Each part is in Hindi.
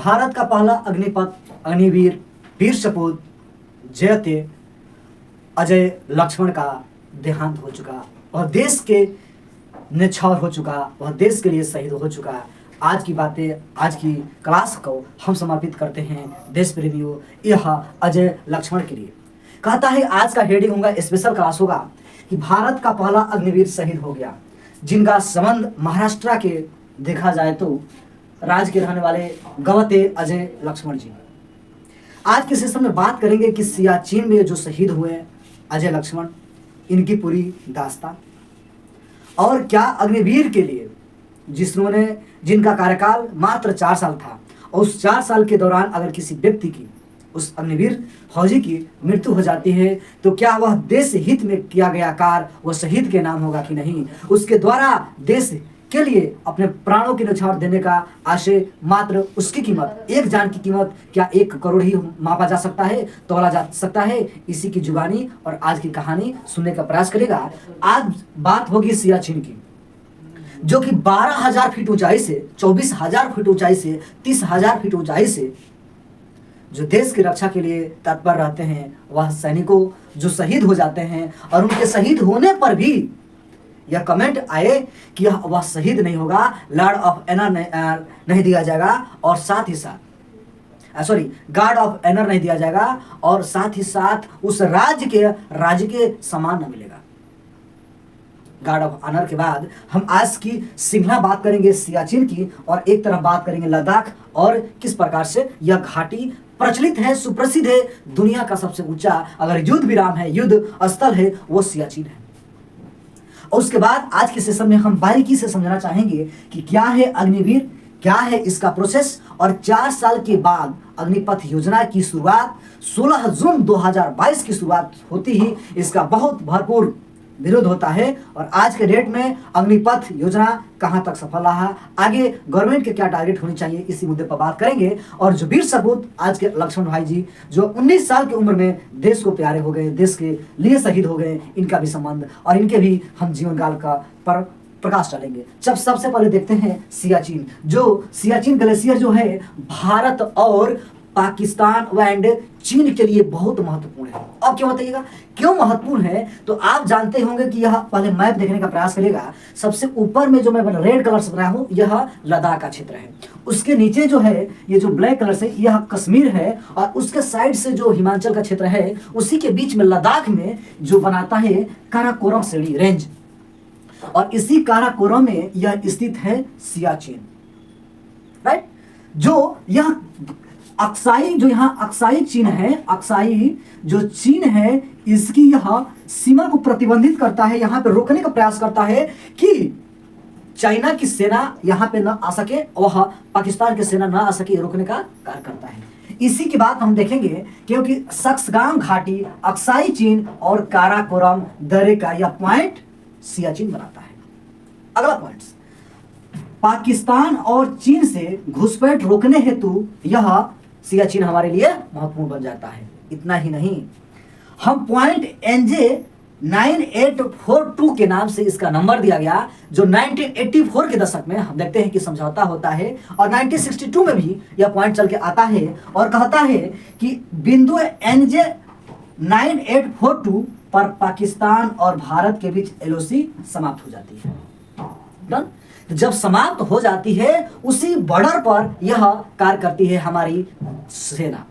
भारत का पहला अग्निपथ अग्निवीर वीर सपूत जयते अजय लक्ष्मण का देहांत हो चुका। वह देश के न्यौछावर हो चुका, वह देश के लिए शहीद हो चुका। आज की बातें, आज की क्लास को हम समर्पित करते हैं देश प्रेमियों यह अजय लक्ष्मण के लिए। कहता है आज का हेडिंग होगा, स्पेशल क्लास होगा कि भारत का पहला अग्निवीर शहीद हो गया, जिनका संबंध महाराष्ट्र के देखा जाए तो राज्य के रहने वाले गवते अजय लक्ष्मण जी। आज के सेशन में बात करेंगे कि सियाचिन में जो शहीद हुए अजय लक्ष्मण, इनकी पूरी दास्तान और क्या अग्निवीर के लिए जिनका कार्यकाल मात्र 4 साल था और उस 4 साल के दौरान अगर किसी व्यक्ति की, उस अग्निवीर फौजी की मृत्यु हो जाती है तो क्या वह देश हित में किया गया कार्य वह शहीद के नाम होगा कि नहीं। उसके द्वारा देश के लिए अपने प्राणों की न्यौछावर देने का आशय, मात्र उसकी कीमत, एक जान की कीमत क्या 1 करोड़ ही मापा जा सकता है, तोला जा सकता है। इसी की जुबानी और आज की कहानी सुनने का प्रयास करेगा। आज बात होगी सियाचिन की, जो कि 12,000 फीट ऊंचाई से 24,000 फीट ऊंचाई से 30,000 फीट ऊंचाई से जो देश की रक्षा के लिए तत्पर रहते हैं, वह सैनिकों जो शहीद हो जाते हैं और उनके शहीद होने पर भी यह कमेंट आए कि वह शहीद नहीं होगा, लॉर्ड ऑफ एनर नहीं दिया जाएगा और साथ ही साथ गार्ड ऑफ एनर नहीं दिया जाएगा और साथ ही साथ उस राज्य के सम्मान न मिलेगा। गार्ड ऑफ ऑनर के बाद हम आज की श्रृंखला बात करेंगे सियाचिन की और एक तरफ बात करेंगे लद्दाख और किस प्रकार से यह घाटी प्रचलित है, सुप्रसिद्ध है, दुनिया का सबसे ऊंचा अगर युद्ध विराम है, युद्ध स्थल है, वो सियाचिन है। और उसके बाद आज के सेशन में हम बारीकी से समझना चाहेंगे कि क्या है अग्निवीर, क्या है इसका प्रोसेस और 4 साल के बाद अग्निपथ योजना की शुरुआत 16 जून 2022 की शुरुआत होती ही इसका बहुत भरपूर विरोध होता है और आज के डेट में अग्निपथ योजना कहां तक सफल रहा, आगे गवर्नमेंट के क्या टारगेट होनी चाहिए, इसी मुद्दे पर बात करेंगे। और जो वीर सपूत आज के लक्ष्मण भाई जी जो 19 साल की उम्र में देश को प्यारे हो गए, देश के लिए शहीद हो गए, इनका भी संबंध और इनके भी हम जीवन काल का पर प्रकाश डालेंगे। जब सबसे पहले देखते हैं सियाचिन, जो सियाचिन ग्लेशियर जो है भारत और पाकिस्तान एंड चीन के लिए बहुत महत्वपूर्ण है। अब क्यों बताइएगा क्यों महत्वपूर्ण है, तो आप जानते होंगे कि यह पहले मैप देखने का प्रयास करेगा। सबसे ऊपर में जो मैं रेड कलर से बनाया हूं यह लद्दाख का क्षेत्र है, उसके नीचे जो है ये जो ब्लैक कलर से यह कश्मीर है और उसके साइड से जो हिमाचल का क्षेत्र है, उसी के बीच में लद्दाख में जो बनाता है काराकोरम श्रेणी रेंज और इसी काराकोरम में यह स्थित है सियाचिन, राइट। जो यह अक्साई, जो यहाँ अक्साई चीन है, अक्साई जो चीन है इसकी यह सीमा को प्रतिबंधित करता है, यहाँ पे रोकने का प्रयास करता है कि चाइना की सेना यहाँ पे न आ सके, वह पाकिस्तान की सेना न आ सके, रोकने का कार्य करता है। इसी की बात हम देखेंगे क्योंकि सक्सगाम घाटी, अक्साई चीन और काराकोरम दर्रे का यह पॉइंट सियाचिन बनाता है। अगला पॉइंट, पाकिस्तान और चीन से घुसपैठ रोकने हेतु यह सियाचिन हमारे लिए महत्वपूर्ण बन जाता है। इतना ही नहीं, हम पॉइंट NJ 9842 के नाम से इसका नंबर दिया गया, जो 1984 के दशक में हम देखते हैं कि समझौता होता है और 1962 में भी यह पॉइंट चल के आता है और कहता है कि बिंदु NJ 9842 पर पाकिस्तान और भारत के बीच LOC समाप्त हो जाती है। डन। जब समाप्त हो जाती है उसी बॉर्डर पर यह कार्य करती है हमारी सेना,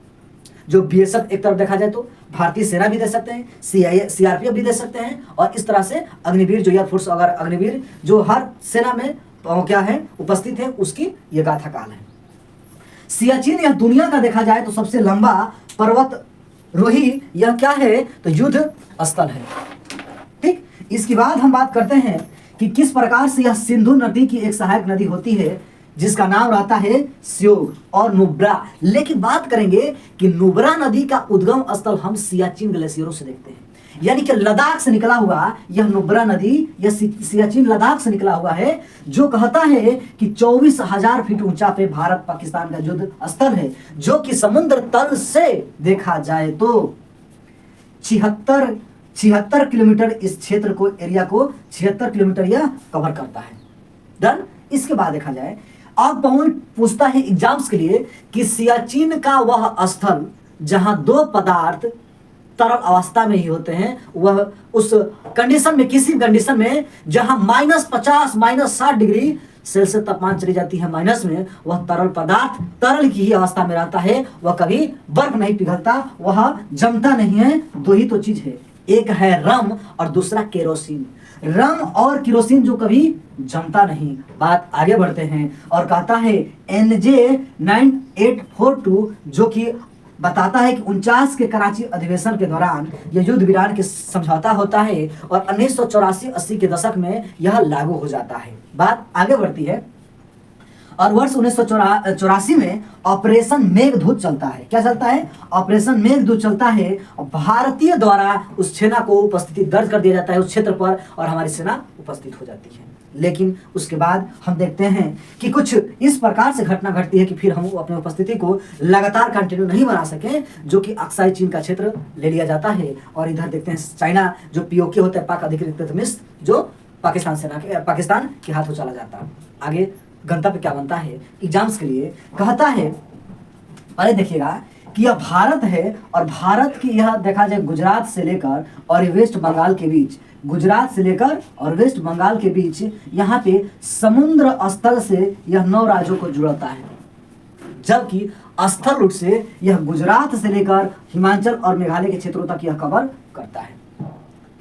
जो BSF एक तरफ देखा जाए तो भारतीय सेना भी दे सकते हैं, CRPF भी दे सकते हैं और इस तरह से अग्निवीर जो एयरफोर्स, अगर अग्निवीर जो हर सेना में क्या है उपस्थित है, उसकी यह गाथा काल है। सियाचिन यह दुनिया का देखा जाए तो सबसे लंबा पर्वत रोही यह क्या है तो युद्ध स्थल है, ठीक। इसके बाद हम बात करते हैं कि किस प्रकार से यह सिंधु नदी की एक सहायक नदी होती है जिसका नाम रहता है श्योक और नुब्रा। लेकिन बात करेंगे कि नुब्रा नदी का उद्गम स्थल हम सियाचिन ग्लेशियरों से देखते हैं, यानी कि लद्दाख से निकला हुआ यह नुब्रा नदी, यह सियाचिन लद्दाख से निकला हुआ है, जो कहता है कि 24,000 फीट ऊंचा पे भारत पाकिस्तान का युद्ध स्थल है, जो कि समुद्र तल से देखा जाए तो 76 किलोमीटर इस क्षेत्र को, एरिया को 76 किलोमीटर यह कवर करता है। डन। इसके बाद देखा जाए अब पूछता है एग्जाम्स के लिए कि सियाचिन का वह स्थल जहां दो पदार्थ तरल अवस्था में ही होते हैं, वह उस कंडीशन में, किसी कंडीशन में जहां -50 -60 डिग्री सेल्सियस तापमान चली जाती है माइनस में, वह तरल पदार्थ तरल की ही अवस्था में रहता है, वह कभी बर्फ नहीं पिघलता, वह जमता नहीं है। दो ही तो चीज है, एक है रम और दूसरा केरोसिन। रम और केरोसिन जो कभी जमता नहीं। बात आगे बढ़ते हैं और कहता है NJ9842 जो कि बताता है कि 49 के कराची अधिवेशन के दौरान यह युद्ध विराम के समझौता होता है और 1984-80 के दशक में यह लागू हो जाता है। बात आगे बढ़ती है और वर्ष 1984 में ऑपरेशन मेघदूत चलता है। क्या चलता है? ऑपरेशन मेघदूत चलता है और भारतीय द्वारा उस सेना को उपस्थिति दर्ज कर दिया जाता है उस क्षेत्र पर और हमारी सेना उपस्थित हो जाती है। लेकिन उसके बाद हम देखते हैं कि कुछ इस प्रकार से घटना घटती है कि फिर हम अपनी उपस्थिति को लगातार कंटिन्यू नहीं बना सके, जो कि अक्साई चीन का क्षेत्र ले लिया जाता है। और इधर देखते हैं चाइना जो POK होता है, पाक अधिकृत मिस्र, जो पाकिस्तान के हाथों चला जाता है। आगे गंतव्य क्या बनता है एग्जाम्स के लिए, कहता है अरे देखिएगा कि यह भारत है और भारत की यह देखा जाए गुजरात से लेकर और वेस्ट बंगाल के बीच, गुजरात से लेकर और वेस्ट बंगाल के बीच यहाँ पे समुद्र स्थल से यह 9 राज्यों को जुड़ता है, जबकि स्थल रूट से यह गुजरात से लेकर हिमाचल और मेघालय के क्षेत्रों तक यह कवर करता है।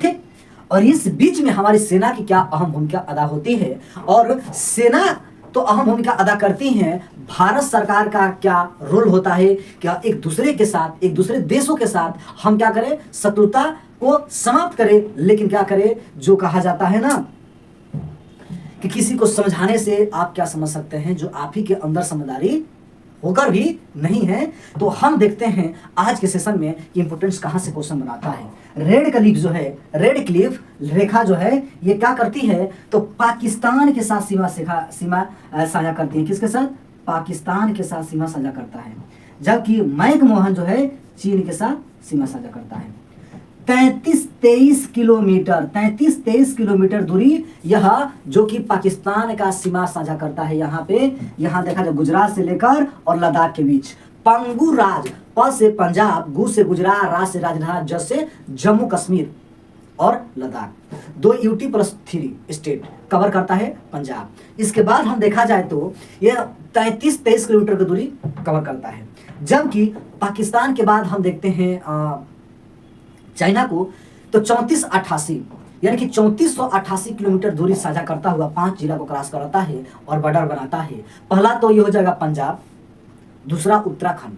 ठीक, और इस बीच में हमारी सेना की क्या अहम भूमिका अदा होती है, और सेना तो अहम भूमिका अदा करती हैं। भारत सरकार का क्या रोल होता है, क्या एक दूसरे के साथ, एक दूसरे देशों के साथ हम क्या करें, शत्रुता को समाप्त करें। लेकिन क्या करें, जो कहा जाता है ना कि किसी को समझाने से आप क्या समझ सकते हैं जो आप ही के अंदर समझदारी होकर भी नहीं है। तो हम देखते हैं आज के सेशन में इंपोर्टेंस कहां से क्वेश्चन बनाता है। रेड क्लिफ जो है, रेड क्लिफ रेखा जो है, ये क्या करती है, तो पाकिस्तान के साथ सीमा साझा करती है। किसके साथ? पाकिस्तान के साथ सीमा साझा करता है। जबकि मैकमोहन जो है चीन के साथ सीमा साझा करता है। 33-23 किलोमीटर दूरी यह जो कि पाकिस्तान का सीमा साझा करता है। यहाँ देखा जाए गुजरात से लेकर और लद्दाख के बीच। पंगु राज, प से पंजाब, गु से गुजरात, राज से राजस्थान, ज से जम्मू कश्मीर और लद्दाख, 2 UT+3 स्टेट कवर करता है पंजाब। इसके बाद हम देखा जाए तो यह 33-23 किलोमीटर की दूरी कवर करता है। जबकि पाकिस्तान के बाद हम देखते हैं चाइना को, तो 3488 यानी कि 3488 किलोमीटर दूरी साझा करता हुआ 5 जिला को क्रॉस कराता है और बॉर्डर बनाता है। पहला तो ये हो जाएगा पंजाब, दूसरा उत्तराखंड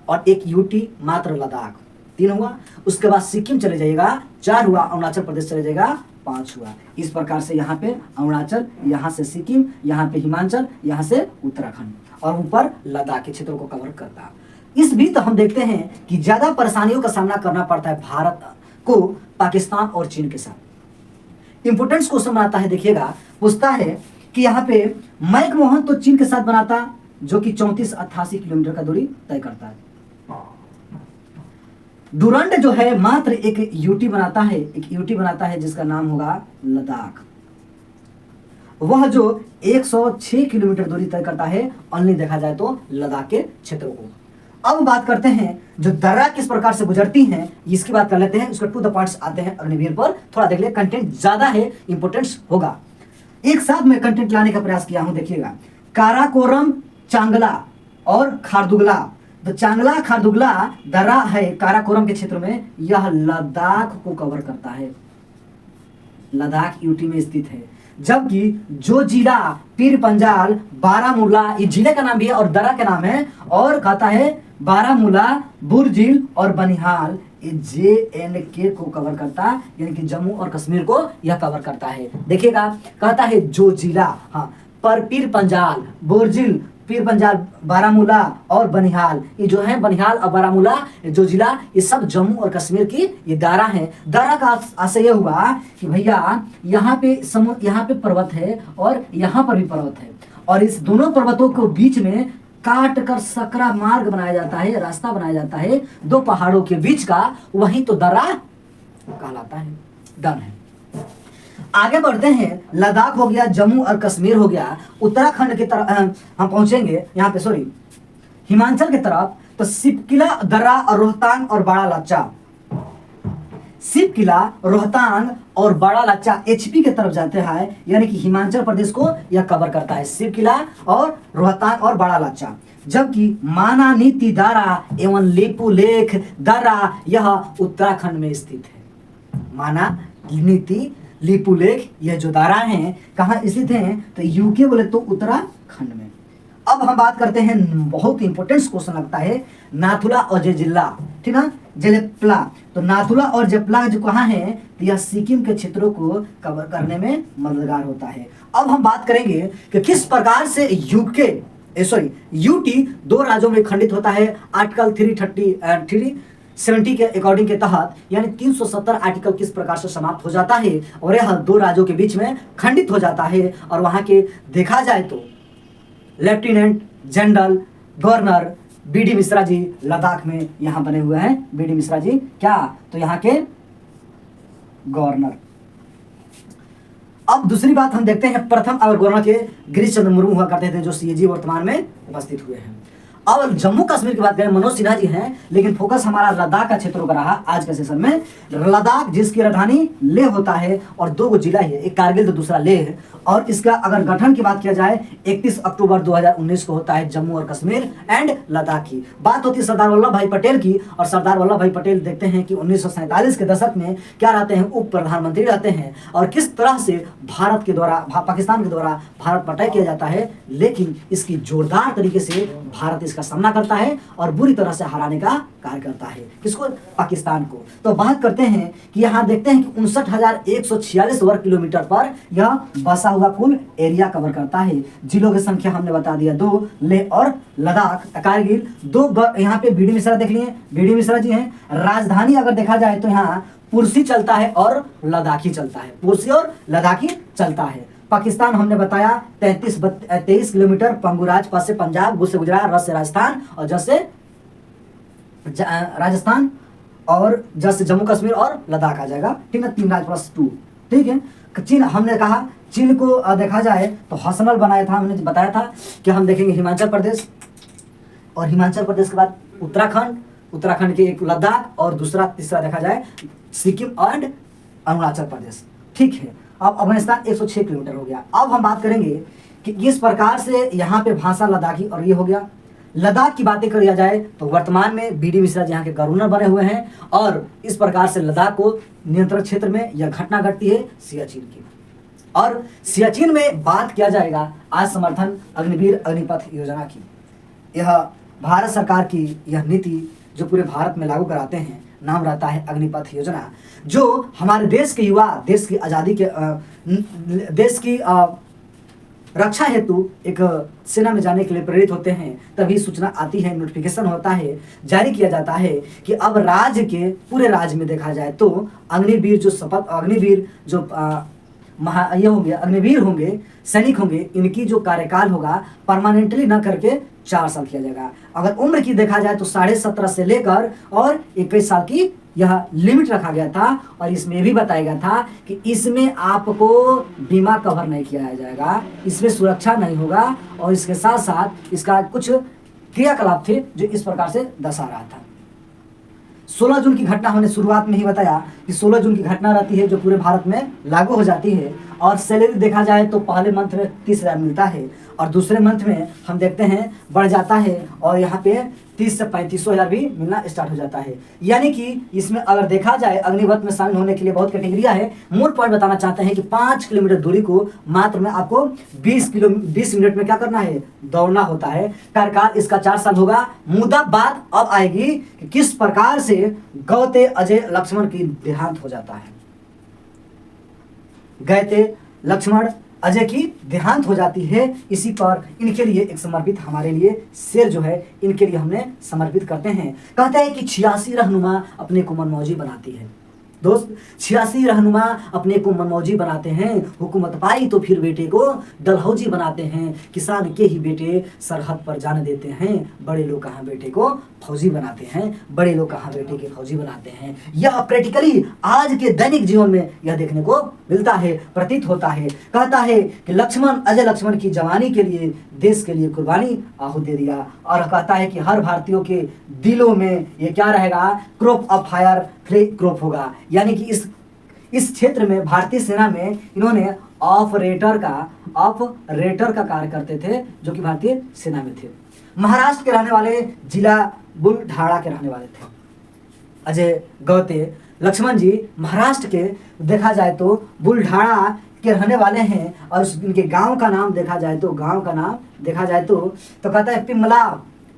और एक UT मात्र लद्दाख, 3 हुआ। उसके बाद सिक्किम चले जाएगा, 4 हुआ। अरुणाचल प्रदेश चले जाएगा, 5 हुआ। इस प्रकार से यहाँ पे अरुणाचल, यहाँ से सिक्किम, यहाँ पे हिमाचल, यहाँ से उत्तराखंड और ऊपर लद्दाख के क्षेत्रों को कवर करता है। इस बीच हम देखते हैं कि ज्यादा परेशानियों का सामना करना पड़ता है भारत को पाकिस्तान और चीन के साथ। इंपोर्टेंस क्वेश्चन आता है, देखिएगा, पूछता है कि यहाँ पे मैकमोहन तो चीन के साथ बनाता जो कि 3488 किलोमीटर का दूरी तय करता है। डुरंड जो है मात्र एक UT बनाता है, जिसका नाम होगा लद्दाख। वह जो 106 किलोमीटर दूरी तय करता है, अन्य देखा जाए तो लद्दाख के क्षेत्रों को। अब बात करते हैं जो दर्रा किस प्रकार से गुजरती हैं, इसकी बात कर लेते हैं। उसका टू द पॉइंट्स आते हैं अग्निवीर पर। थोड़ा देख ले, कंटेंट ज्यादा है, इंपोर्टेंस होगा। एक साथ में कंटेंट लाने का प्रयास किया हूं। देखिएगा, काराकोरम, चांगला और खारदुगला। तो चांगला खारदुगला दर्रा है काराकोरम के क्षेत्र में, यह लद्दाख को कवर करता है, लद्दाख UT में स्थित है। जबकि जो जिला पीर पंजाल, बारामूला, ये जिले का नाम भी है और दर्रा का नाम है, और कहता है बारामूला, बुरजिल और बनिहाल, ये JNK को कवर करता है, यानी कि जम्मू और कश्मीर को यह कवर करता है। देखिएगा, कहता है जो जिला, हाँ, पर पीर पंजाल, बुरजिल, पीर पंजाल, बारामूला और बनिहाल, ये जो है बनिहाल और बारामूला जो जिला, ये सब जम्मू और कश्मीर की ये दायरा है। दायरा का आशय यह हुआ कि भैया यहाँ पे पर्वत है और यहाँ पर भी पर्वत है, और इस दोनों पर्वतों को बीच में काट कर सकरा मार्ग बनाया जाता है, रास्ता बनाया जाता है 2 पहाड़ों के बीच का, वही तो दर्रा कहलाता है, डन है। आगे बढ़ते हैं, लद्दाख हो गया, जम्मू और कश्मीर हो गया, उत्तराखंड की तरफ हम पहुंचेंगे यहाँ पे, सॉरी हिमाचल की तरफ, तो सिपकिला, दर्रा और रोहतांग और बड़ा लच्चा, सिपकिला, रोहतांग और बड़ा लच्चा एचपी की तरफ जाते हैं, यानी कि हिमाचल प्रदेश को यह कवर करता है, सिपकिला और रोहतांग और बड़ा लच्चा। जबकि माना नीति दारा एवं लेपुलेख दर्रा यह उत्तराखंड में स्थित है। माना नीति लिपुलेख यह जो दारा हैं कहाँ स्थित हैं, तो यूके बोले तो उत्तराखंड में। अब हम बात करते हैं, बहुत इंपॉर्टेंट क्वेश्चन लगता है, नाथुला और जेजिल्ला, ठीक ना, जेलेप्ला। तो नाथुला और जेप्ला जो कहाँ है, तो यह सिक्किम के क्षेत्रों को कवर करने में मददगार होता है। अब हम बात करेंगे कि किस प्रकार से यूटी दो राज्यों में खंडित होता है, आर्टिकल 370 के अकॉर्डिंग के तहत, यानी 370 आर्टिकल किस प्रकार से समाप्त हो जाता है और यह दो राज्यों के बीच में खंडित हो जाता है। और वहां के देखा जाए तो lieutenant general governor BD Mishra ji Ladakh में यहाँ बने हुए हैं। बीडी मिश्रा जी क्या, तो यहाँ के गवर्नर। अब दूसरी बात हम देखते हैं, प्रथम अवर गवर्नर के गिरीश चंद्र मुर्मू हुआ करते थे, जो सीएजी वर्तमान में उपस्थित हुए हैं। अब जम्मू कश्मीर की बात करें, मनोज सिन्हा जी हैं, लेकिन फोकस हमारा लद्दाख का क्षेत्रों का रहा आज के सेशन में। लद्दाख जिसकी राजधानी लेह होता है और दो जिला है, एक कारगिल तो दूसरा लेह। और इसका अगर गठन की बात किया जाए 31 अक्टूबर 2019 को होता है जम्मू और कश्मीर एंड लद्दाख की। बात होती है सरदार वल्लभ भाई पटेल की, और सरदार वल्लभ भाई पटेल देखते हैं कि 1947 के दशक में क्या रहते हैं, उप प्रधानमंत्री रहते हैं, और किस तरह से भारत के द्वारा पाकिस्तान के द्वारा भारत पटाई किया जाता है, लेकिन इसकी जोरदार तरीके से भारत इसका सामना करता है और बुरी तरह से हराने का कार्य करता है, किसको, पाकिस्तान को। तो बात करते हैं कि यहाँ देखते हैं कि 59,146 वर्ग किलोमीटर पर यह बसा हुआ कुल एरिया कवर करता है। जिलों की संख्या हमने बता दिया 2, लेह और लद्दाख, कारगिल 2। यहाँ पे बीडी मिश्रा देख लिए, बीडी मिश्रा जी हैं। राजधानी अगर देखा जाए तो यहाँ पुरसी चलता है और लद्दाखी चलता है, पुरसी और लद्दाखी चलता है। पाकिस्तान हमने बताया 23 किलोमीटर, पंगुराज पथ से पंजाब, गुज से गुजरात, रस से राजस्थान और जस से राजस्थान और जस से जम्मू कश्मीर और लद्दाख आ जाएगा, ठीक है, 3 प्लस 2, ठीक है। चीन हमने कहा, चीन को देखा जाए तो हसनल बनाया था, हमने बताया था कि हम देखेंगे हिमाचल प्रदेश, और हिमाचल प्रदेश के बाद उत्तराखंड, उत्तराखंड के एक लद्दाख, और दूसरा तीसरा देखा जाए सिक्किम एंड अरुणाचल प्रदेश, ठीक है। अब अफगानिस्तान 106 किलोमीटर हो गया। अब हम बात करेंगे कि इस प्रकार से यहाँ पे भाषा लद्दाखी, और ये हो गया। लद्दाख की बातें करी जाए तो वर्तमान में बीडी मिश्रा जी यहाँ के गवर्नर बने हुए हैं, और इस प्रकार से लद्दाख को नियंत्रण क्षेत्र में यह घटना घटती है सियाचिन की। और सियाचिन में बात किया जाएगा आज समर्थन अग्निवीर अग्निपथ योजना की। यह भारत सरकार की यह नीति जो पूरे भारत में लागू कराते हैं, नाम रहता है अग्निपथ योजना, जो हमारे देश के युवा देश की आज़ादी के देश की रक्षा हेतु एक सेना में जाने के लिए प्रेरित होते हैं। तभी सूचना आती है, नोटिफिकेशन होता है, जारी किया जाता है कि अब राज्य के पूरे राज्य में देखा जाए तो अग्निवीर जो शपथ, अग्निवीर जो ये होंगे, अग्निवीर होंगे, सैनिक होंगे, इनकी जो कार्यकाल होगा परमानेंटली न करके 4 साल किया जाएगा। अगर उम्र की देखा जाए तो 17.5 से लेकर और 21 साल की यह लिमिट रखा गया था। और इसमें भी बताया गया था कि इसमें आपको बीमा कवर नहीं किया जाएगा, इसमें सुरक्षा नहीं होगा, और इसके साथ साथ इसका कुछ क्रियाकलाप थे जो इस प्रकार से दर्शा रहा था। 16 जून की घटना हमने शुरुआत में ही बताया कि 16 जून की घटना रहती है जो पूरे भारत में लागू हो जाती है। और सैलरी देखा जाए तो पहले मंथ में 30,000 मिलता है, और दूसरे मंथ में हम देखते हैं बढ़ जाता है, और यहाँ पे 30 से 35,000 भी मिलना स्टार्ट हो जाता है। यानी कि इसमें अगर देखा जाए अग्निपथ में शामिल होने के लिए बहुत कैटेगरिया है। मोर पॉइंट बताना चाहते हैं कि 5 किलोमीटर दूरी को मात्र में आपको 20 मिनट में क्या करना है, दौड़ना होता है। कार्यकाल इसका 4 साल होगा। मुद्दा बात अब आएगी कि किस प्रकार से गौते अजय लक्ष्मण की देहांत हो जाता है। गए लक्ष्मण अजय की देहांत हो जाती है। इसी पर इनके लिए एक समर्पित हमारे लिए शेर जो है इनके लिए हमने समर्पित करते हैं। कहते हैं कि 86 रहनुमा अपने को मनमौजी बनाती है। दोस्त, 86 रहनुमा अपने को मनमौजी बनाते हैं, हुकूमत पाई तो फिर बेटे को डलहौजी बनाते हैं, किसान के ही बेटे सरहद पर जाने देते हैं, बड़े लोग कहाँ बेटे को फौजी बनाते हैं, बड़े लोग कहाँ बेटे के फौजी बनाते हैं। यह प्रैक्टिकली आज के दैनिक जीवन में यह देखने को मिलता है, प्रतीत होता है। कहता है कि लक्ष्मण, अजय लक्ष्मण की जवानी के लिए देश के लिए कुर्बानी आहूत दे दिया। और कहता है कि हर भारतीयों के दिलों में ये क्या रहेगा, crop of fire Phule crop होगा। यानी कि इस क्षेत्र में भारतीय सेना में इन्होंने ऑपरेटर का कार्य करते थे, जो कि भारतीय सेना में थे। महाराष्ट्र के रहने वाले, जिला बुलढाणा के रहने वाले थे अजय गौते। लक्ष्मण जी महाराष्ट्र के देखा जाए तो बुलढाणा के रहने वाले हैं। और इनके गांव का नाम देखा जाए तो कहता है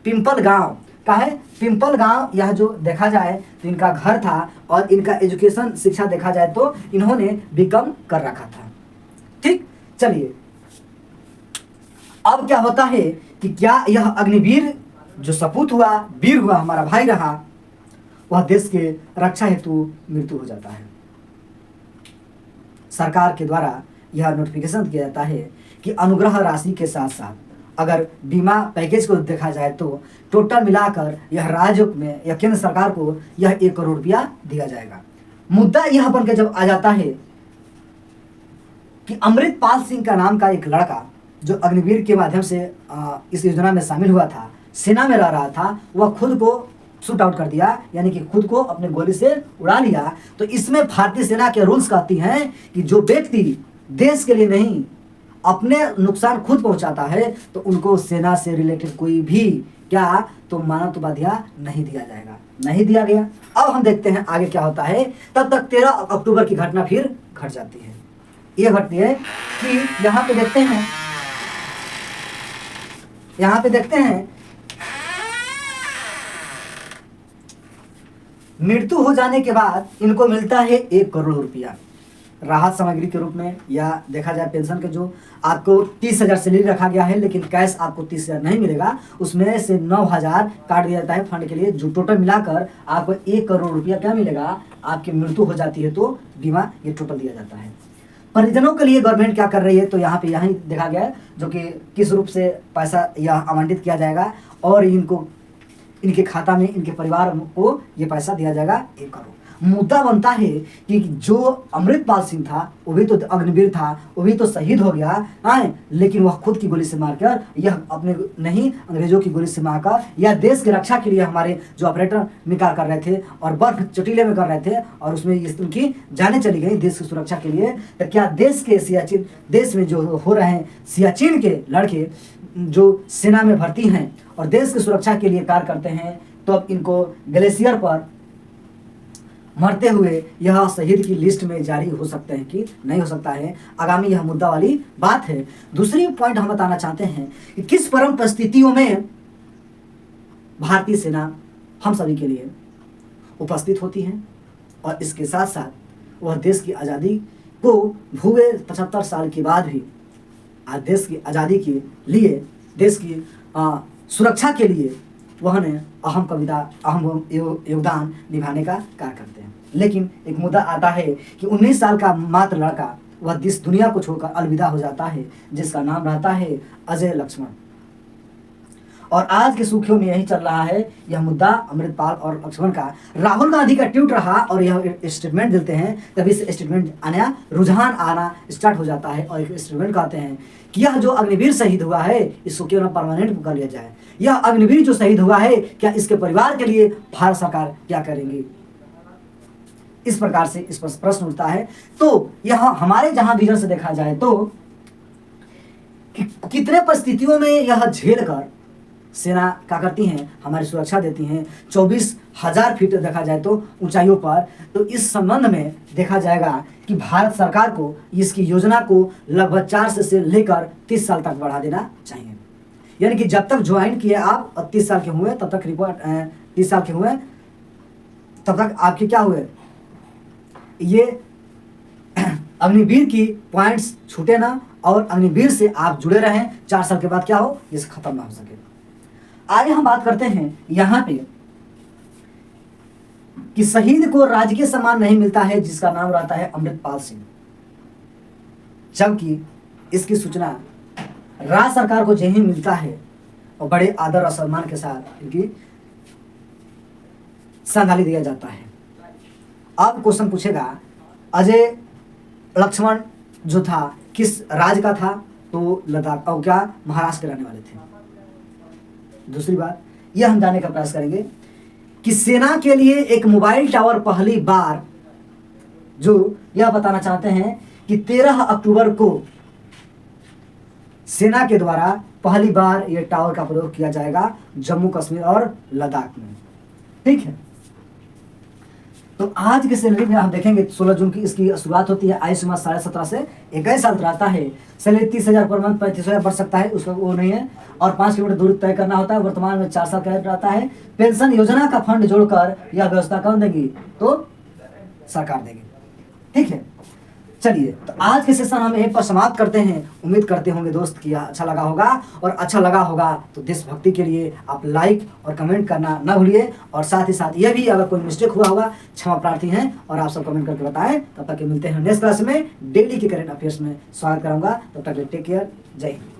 पिंपल गांव का है, पिंपल गांव। यह जो देखा जाए तो इनका घर था और इनका एजुकेशन शिक्षा देखा जाए तो इन्होंने बीकॉम कर रखा था। ठीक, चलिए अब क्या होता है कि क्या यह अग्निवीर जो सपूत हुआ, वीर हुआ, हमारा भाई रहा, वह देश के रक्षा हेतु मृत्यु हो जाता है। सरकार के द्वारा यह नोटिफिकेशन किया जाता है कि अनुग्रह राशि के साथ साथ अगर बीमा पैकेज को देखा जाए तो टोटल मिलाकर यह राज्य में या केंद्र सरकार को यह 1 करोड़ रुपया दिया जाएगा। मुद्दा यह बनकर जब आ जाता है कि अमृतपाल सिंह का नाम का एक लड़का जो अग्निवीर के माध्यम से इस योजना में शामिल हुआ था, सेना में रह रहा था, वह खुद को शूट आउट कर दिया, यानी कि खुद को अपने गोली से उड़ा लिया। तो इसमें भारतीय सेना के रूल्स कहती हैं कि जो व्यक्ति देश के लिए नहीं अपने नुकसान खुद पहुंचाता है तो उनको सेना से रिलेटेड कोई भी क्या तो मानवतावादिया नहीं दिया जाएगा, नहीं दिया गया। अब हम देखते हैं आगे क्या होता है। तब तक 13 अक्टूबर की घटना फिर घट जाती है। यह घटती है कि यहाँ पे देखते हैं मृत्यु हो जाने के बाद इनको मिलता है 1 करोड़ रुपया राहत सामग्री के रूप में, या देखा जाए पेंशन के जो आपको 30,000 सैलरी रखा गया है, लेकिन कैश आपको 30,000 नहीं मिलेगा, उसमें से 9,000 काट दिया जाता है फंड के लिए, जो टोटल मिलाकर आपको 1 करोड़ रुपया क्या मिलेगा। आपकी मृत्यु हो जाती है तो बीमा ये टोटल दिया जाता है। परिजनों के लिए गवर्नमेंट क्या कर रही है, तो यहाँ पे यही देखा गया है जो कि किस रूप से पैसा यह आवंटित किया जाएगा और इनके खाता में, इनके परिवार को ये पैसा दिया जाएगा 1 करोड़। मुद्दा बनता है कि जो अमृतपाल सिंह था वो भी तो अग्निवीर था, वो भी तो शहीद हो गया है, लेकिन वह खुद की गोली से मारकर, यह अपने नहीं अंग्रेजों की गोली से मारकर, या देश की रक्षा के लिए हमारे जो ऑपरेटर निकाल कर रहे थे और बर्फ चटीले में कर रहे थे और उसमें उनकी जानें चली गई देश की सुरक्षा के लिए। तो क्या देश के सियाचिन, देश में जो हो रहे हैं सियाचिन के लड़के जो सेना में भर्ती हैं और देश की सुरक्षा के लिए कार्य करते हैं, तो अब इनको ग्लेशियर पर मरते हुए यह शहीद की लिस्ट में जारी हो सकते हैं कि नहीं हो सकता है। आगामी यह मुद्दा वाली बात है। दूसरी पॉइंट हम बताना चाहते हैं कि किस परम परिस्थितियों में भारतीय सेना हम सभी के लिए उपस्थित होती है और इसके साथ साथ वह देश की आज़ादी को भूगे 75 साल के बाद भी आज देश की आज़ादी के लिए, देश की सुरक्षा के लिए वह ने अहम योगदान निभाने का कार्य करते हैं। लेकिन एक मुद्दा आता है कि 19 साल का मात्र लड़का वह इस दुनिया को छोड़कर अलविदा हो जाता है, जिसका नाम रहता है अजय लक्ष्मण। और आज के सुर्खियों में यही चल रहा है यह मुद्दा अमृतपाल और लक्ष्मण का। राहुल गांधी का ट्वीट रहा और यह स्टेटमेंट देते हैं, तभी से स्टेटमेंट आना, रुझान आना स्टार्ट हो जाता है और एक स्टेटमेंट कहते हैं कि यह जो अग्निवीर शहीद हुआ है इसको क्यों ना परमानेंट कर लिया जाए। यह अग्निवीर जो शहीद हुआ है क्या इसके परिवार के लिए भारत सरकार क्या करेंगी, इस प्रकार से इस पर प्रश्न उठता है। तो यह हमारे जहां विजन से देखा जाए तो कितने परिस्थितियों में यह झेल कर सेना क्या करती हैं, हमारी सुरक्षा देती हैं 24,000 फीट देखा जाए तो ऊंचाइयों पर। तो इस संबंध में देखा जाएगा कि भारत सरकार को इसकी योजना को लगभग 4 से लेकर 30 साल तक बढ़ा देना चाहिए। यानी कि जब तक ज्वाइन किए आप 30 साल के हुए तब तक रिपोर्ट 30 साल के हुए तब तक आपके क्या हुए, ये अग्निवीर की पॉइंट्स छूटे ना और अग्निवीर से आप जुड़े रहें। 4 साल के बाद क्या हो, ये खत्म ना हो सके। आगे हम बात करते हैं यहाँ पे कि शहीद को राजकीय सम्मान नहीं मिलता है जिसका नाम रहता है अमृतपाल सिंह, जबकि इसकी सूचना राज्य सरकार को जहीं मिलता है और बड़े आदर और सम्मान के साथ इनकी श्रद्धांजलि दिया जाता है। अब क्वेश्चन पूछेगा अजय लक्ष्मण जो था किस राज्य का था, तो लद्दाख और क्या महाराष्ट्र के रहने वाले थे। दूसरी बात यह हम जानने का प्रयास करेंगे कि सेना के लिए एक मोबाइल टावर पहली बार जो यह बताना चाहते हैं कि 13 अक्टूबर को सेना के द्वारा पहली बार यह टावर का प्रयोग किया जाएगा जम्मू कश्मीर और लद्दाख में। ठीक है, तो आज के सैलरी में हम देखेंगे 16 जून की इसकी शुरुआत होती है। आयु सीमा 17.5 से 21 साल रहता है। सैलरी 30,000 पर मंथ, 35,000 बढ़ सकता है, उसका वो नहीं है। और 5 किलोमीटर दूरी तय करना होता है। वर्तमान में 4 साल का रहता है। पेंशन योजना का फंड जोड़कर यह व्यवस्था कौन देगी, तो सरकार देगी। ठीक है, चलिए तो आज के सेशन हम यहीं पर समाप्त करते हैं। उम्मीद करते होंगे दोस्त कि अच्छा लगा होगा, और अच्छा लगा होगा तो देशभक्ति के लिए आप लाइक और कमेंट करना न भूलिए। और साथ ही साथ यह भी अगर कोई मिस्टेक हुआ होगा क्षमा प्रार्थी हैं, और आप सब कमेंट करके बताएं। तब तक के मिलते हैं नेक्स्ट क्लास में। डेली के करंट अफेयर्स में स्वागत कराऊंगा। तब तक टेक केयर, जय हिंद।